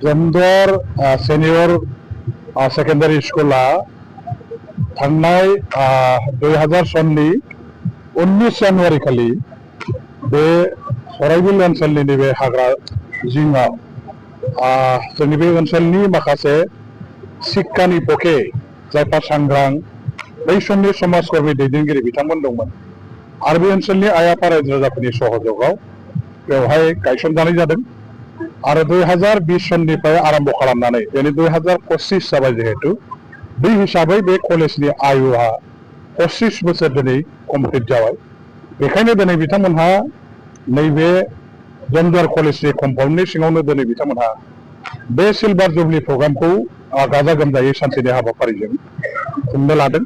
Jamduar senior secondary स्कुला थांनाय 2000 सननि 19 जानुवारि खालि बे सराइबिल ओनसोलनि नैबे हाग्रा जिङाव जोंनि बे ओनसोलनि माखासे शिक्षानि पक्षे जायफोर सांग्रां बै समनि समाजकर्मी दैदेनगिरि बिथांमोन दंमोन आरो बे ओनसोलनि आइ आफा रायजो राजाफोरनि सहयोगाव बेवहाय गायसनजानाय जादों आरो 2020 सननिफ्राय आरम्भ खालामनानै दिनै 2025 जाबाय जिहेतु बे हिसाबै बे कलेजनि आयुआ 25 बोसोर दिनै कमप्लिट जाबाय। बेखायनो दिनै बिथांमोनहा नैबे जमदुवार कलेजनि कम्पाउन्डनि सिङावनो दिनै बिथांमोनहा बे सिलभार जुबली प्रग्रामखौ गाजा गोमजायै सानसेनि हाबाफारिजों खुंनो लादों।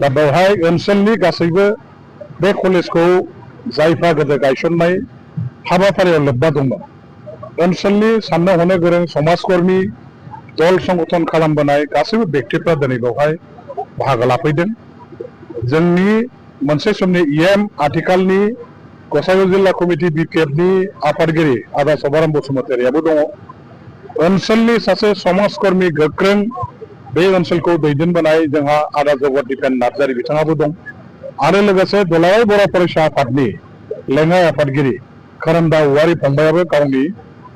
दा बेवहाय ओनसोलनि गासैबो बे कलेजखौ जायफ्रा गोदो गायसननाय हाबाफारियाव लोब्बा दंमोन ओनसोलनि साननो हनो गोरों समाजकर्मी दल संगठन खालामबोनाय गासैबो व्यक्तिफ्रा दिनै बेवहाय बाहागो लाफैदों। जोंनि मोनसे समनि इएम आथिखालनि गसाइगाव जिल्ला कमिटि बिपिएफनि आफादगिरि आदा सभाराम बसुमतारियाबो दङ। ओनसोलनि सासे समाजकर्मी गोख्रों बे ओनसोलखौ दैदेनबोनाय जोंहा आदा जगत दिपेन नार्जारी बिथाङाबो दं आरो लोगोसे दुलाराय बर' फरायसा आफादनि लेङाइ आफादगिरि खोरोमदाव औवारी फंबायाबो गावनि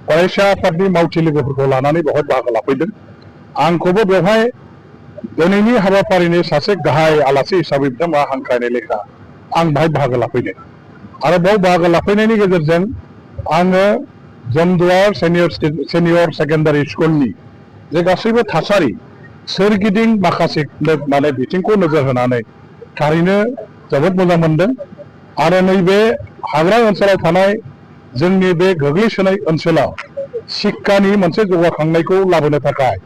फरायसा आफादनि मावथि लोगोफोरखौ लानानै बेवहाय बाहागो लाफैदों। आंखौबो बेवहाय दिनैनि हाबाफारिनि सासे गाहाय आलासि हिसाबै बिथांमोना हांख्रायनाय लेखा आं बाहाय बाहागो लाफैदों आरो बेयाव बाहागो लाफैनायनि गेजेरजों आङो जमदुवार सेनियर सेकेंडारि स्कुलनि जे गासैबो थासारि सोरगिदिं माखासे माने बिथिंखौ नोजोर होनानै थारैनो जोबोद मोजां मोनदों आरो नैबे हाग्रा ओनसोलाव थानाय जोंनि बे गोग्लैसोनाय ओनसोलाव शिक्षानि मोनसे जौगाखांनायखौ लाबोनो थाखाय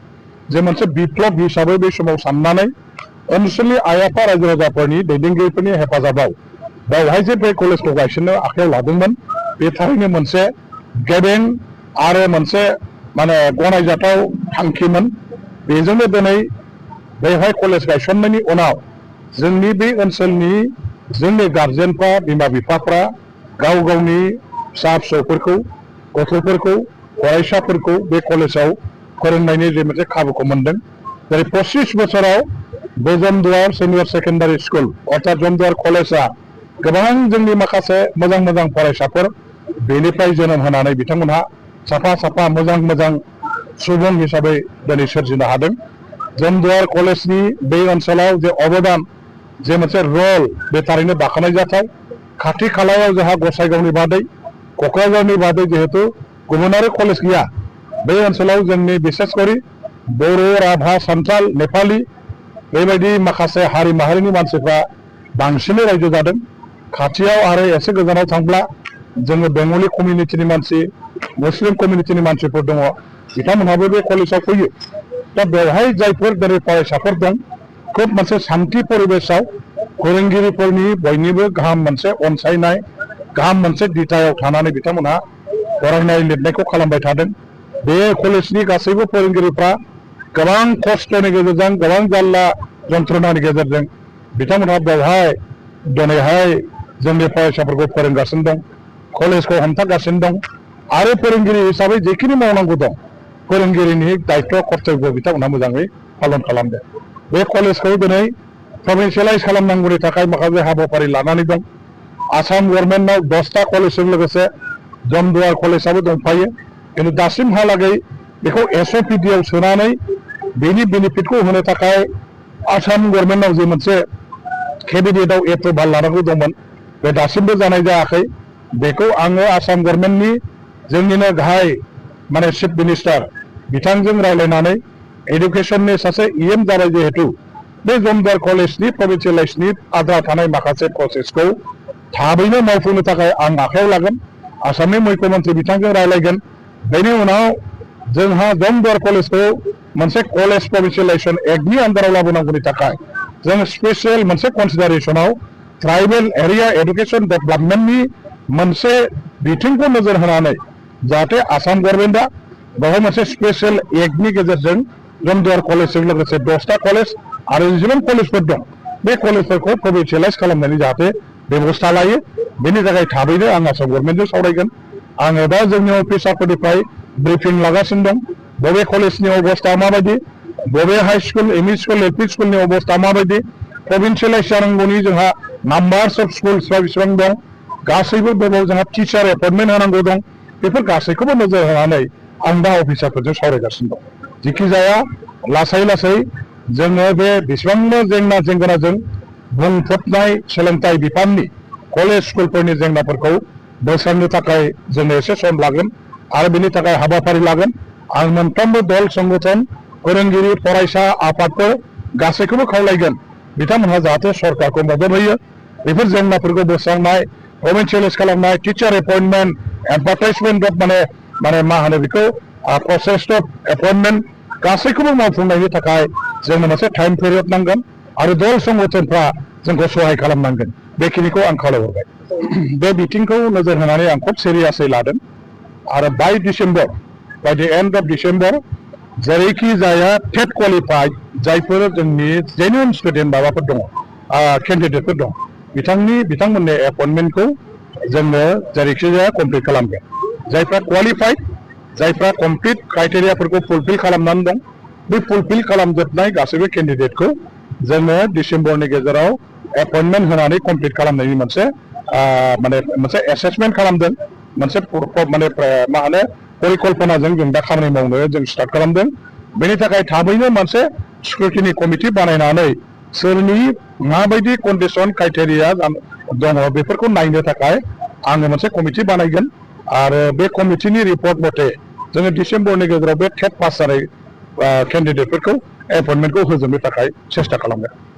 जे मोनसे बिप्लब हिसाबै बे समाव साननानै ओनसोलनि आइ आफा रायजो राजाफोरनि दैदेनगिरिफोरनि हेफाजाबाव बेवहाय जे बे कलेजखौ गायसननो आखायाव लादोंमोन बे थारैनो मोनसे गेबें आरो मोनसे माने गनायजाथाव थांखिमोन। बेजोंनो दिनै बेवहाय कलेज गायसननायनि उनाव जोंनि बे ओनसोलनि जोंनि गार्जेनफ्रा बिमा बिफाफ्रा गाव गावनि फिसा फिसौफोरखौ गथ'फोरखौ फरायसाफोरखौ बे कलेजाव फोरोंनायनि जे मोनसे खाबुखौ मोनदों। जेरै 25 बोसोराव बे जमदुवार सेनियर सेकेंडारि स्कुल अर्थात जमदुवार कलेजा गोबां जोंनि माखासे मोजां मोजां फरायसाफोर बेनिफ्राय जोनोम होनानै बिथांमोनहा साफा साफा मोजां मोजां सुबुं हिसाबै दिनै सोरजिनो हादों। जमदुवार कलेजनि बे ओनसोलाव जे अबदान जे मोनसे रल बे थारैनो बाख्नाय जाथाव। खाथि खालायाव जोंहा गसाइगावनि बादै क'क्राझारनि बादै जिहेतु गुबुनारि कलेज गैया बे ओनसोलाव जोंनि बिसेसकरि बर' राभा सान्थाल नेपालि बेबायदि माखासे हारि माहारिनि मानसिफ्रा बांसिनै रायजो जादों। खाथियाव आरो एसे गोजानाव थांब्ला जोङो बेंगलि कमिउनिटिनि मानसि मुस्लिम कमिउनिटिनि मानसिफोर दङ बिथांमोनहाबो बे कलेजाव फैयो। दा बेवहाय जायफोर दिनै फरायसाफोर दं खोब मोनसे शान्ति परिबेशआव फोरोंगिरिफोरनि बयनिबो गाहाम मोनसे अनसायनाय गाहाम मोनसे दिथायाव थानानै बिथांमोनहा फरायनाय लिरनायखौ खालामबाय थादों। बे कलेजनि गासैबो फोरोंगिरिफ्रा गोबां खस्थ'नि गेजेरजों गोबां जारला जन्थ्रणानि गेजेरजों बिथांमोनहा बेवहाय दिनैहाय जोंनि फरायसाफोरखौ फोरोंगासिनो दं कलेजखौ हमथागासिनो दं आरो फोरोंगिरि हिसाबै जेखिनि मावनांगौ दं फोरोंगिरिनि दायित्व कर्तब्य बिथांमोनहा मोजाङै पालन खालामदों। बे कलेजखौ दिनै प्रभिन्सियेलाइज खालामनांगौनि थाखाय माखासे हाबाफारि लानानै दं। आसाम गभर्नमेन्टआव 10टा कलेजजों लोगोसे जमदुवार कलेजाबो दंफायो खिन्थु दासिमहालागै बेखौ एसअपिडिआव सोनानै बेनि बेनिफिटखौ होनो थाखाय आसाम गभर्नमेन्टआव जे मोनसे केबिनेटआव एप्रुभाल लानांगौ दंमोन बे दासिमबो जानाय जायाखै। बेखौ आङो आसाम गभर्नमेन्टनि जोंनिनो गाहाय माने चिफ मिनिस्टार बिथांजों रायज्लायनानै एडुकेसननि सासे इएम जाबाय जिहेतु बे जमदुवार कलेजनि प्रभिन्सियेलाइजनि आद्रा थानाय माखासे प्रसेसखौ थाबैनो मावफुंनो थाखाय आं आखायाव लागोन। आसामनि मुख्यमन्त्रि बिथांजों रायज्लायगोन। बेनि उनाव जोंहा जमदुवार कलेजखौ मोनसे कलेज प्रभिन्सियेलाइजेसन एक्टनि आन्दाराव लाबोनांगौनि थाखाय जों स्पेसियेल मोनसे कनसिडारेसनाव ट्राइबेल एरिया एडुकेसन डेभेलपमेन्टनि मोनसे बिथिंखौ नोजोर होनानै जाहाथे आसाम गभर्नमेन्टआ बेवहाय मोनसे स्पेसियेल एक्टनि गेजेरजों जमदुवार कलेजजों लोगोसे 10टा कलेज आरो जेसेबां कलेजफोर दं बे कलेजफोरखौ प्रभिन्सियेलाइज खालामनायनि जाहाथे बेबस्था लायो। बेनि थाखाय थाबैनो आं आसाम गभर्नमेन्टजों सावरायगोन। आङो दा जोंनि अफिसारफोरनिफ्राय ब्रिफिं लागासिनो दं बबे कलेजनि अबस्था माबायदि बबे high school ME school LP स्कुलनि अबस्था माबायदि प्रभिन्सियेलाइज जानांगौनि जोंहा नाम्बार्स अफ स्कुल्सफ्रा बेसेबां दं गासैबो बेयाव जोंहा टिचार एपइन्टमेन्ट होनांगौ दं बेफोर गासैखौबो नोजोर होनानै आं दा अफिसारफोरजों सावरायगासिनो दं जिखि जाया लासै लासै जोङो बे बेसेबांबा जेंना जेंगोनाजों बुंफबनाय सोलोंथाइ बिफाननि कलेज स्कुलफोरनि जेंनाफोरखौ बोस्रांनो थाखाय जोङो एसे सम लागोन आरो बेनि थाखाय हाबाफारि लागोन आं मोनफ्रोमबो दल संगठन फोरोंगिरि फरायसा आफादफोर गासैखौबो खावलायगोन बिथांमोनहा जाहाथे सरकारखौ मदद होयो बेफोर जेंनाफोरखौ बोस्रांनाय प्रभिन्सियेलाइज खालामनाय टिचार एपइन्टमेन्ट एडभार्टाइजमेन्ट अफ माने मा होनो बेखौ प्रसेस अफ एपइन्टमेन्ट गासैखौबो मावफुंनायनि थाखाय जोंनो मोनसे टाइम पिरियड नांगोन आरो दल संगठनफ्रा जोंखौ सहाय खालामनांगोन बेखिनिखौ आं खावलायहरबाय बे बिथिंखौ नोजोर होनानै आं खोब सिरियासै लादों आरो बाय December by the and of December जेरैखि जाया टेट क्वालिफाइड जायफोर जोंनि जेनुइन स्टुडेन्ट माबाफोर दङ केन्डिडेटफोर दं बिथांमोननि एपइन्टमेन्टखौ जोङो जेरैखि जाया कमप्लिट खालामगोन जायफ्रा क्वालिफाइड जायफ्रा कमप्लिट क्राइटेरियाफोरखौ फुलफिल खालामनानै दं बे फुलफिल खालामजोबनाय गासैबो केन्डिडेटखौ जोङो डिसेम्बरनि गेजेराव एपइन्टमेन्ट होनानै कमप्लिट खालामनायनि मोनसे एसेसमेन्ट खालामदों मोनसे माने मा होनो परिकल्पनाजों जों दा खामानि मावनो जों स्टार्ट खालामदों बेनि थाखाय थाबैनो मोनसे स्क्रुटिनि कमिटि बानायनानै सोरनि माबायदि कन्डिसन क्राइटेरिया दङ बेफोरखौ नायनो थाखाय आङो मोनसे कमिटि बानायगोन आरो बे कमिटिनि रिपर्ट मथे जोङो डिसेम्बरनि गेजेराव बे टेट पास जानाय केन्डिडेटफोरखौ एपइन्टमेन्टखौ होजोबनो थाखाय सेस्था खालामगोन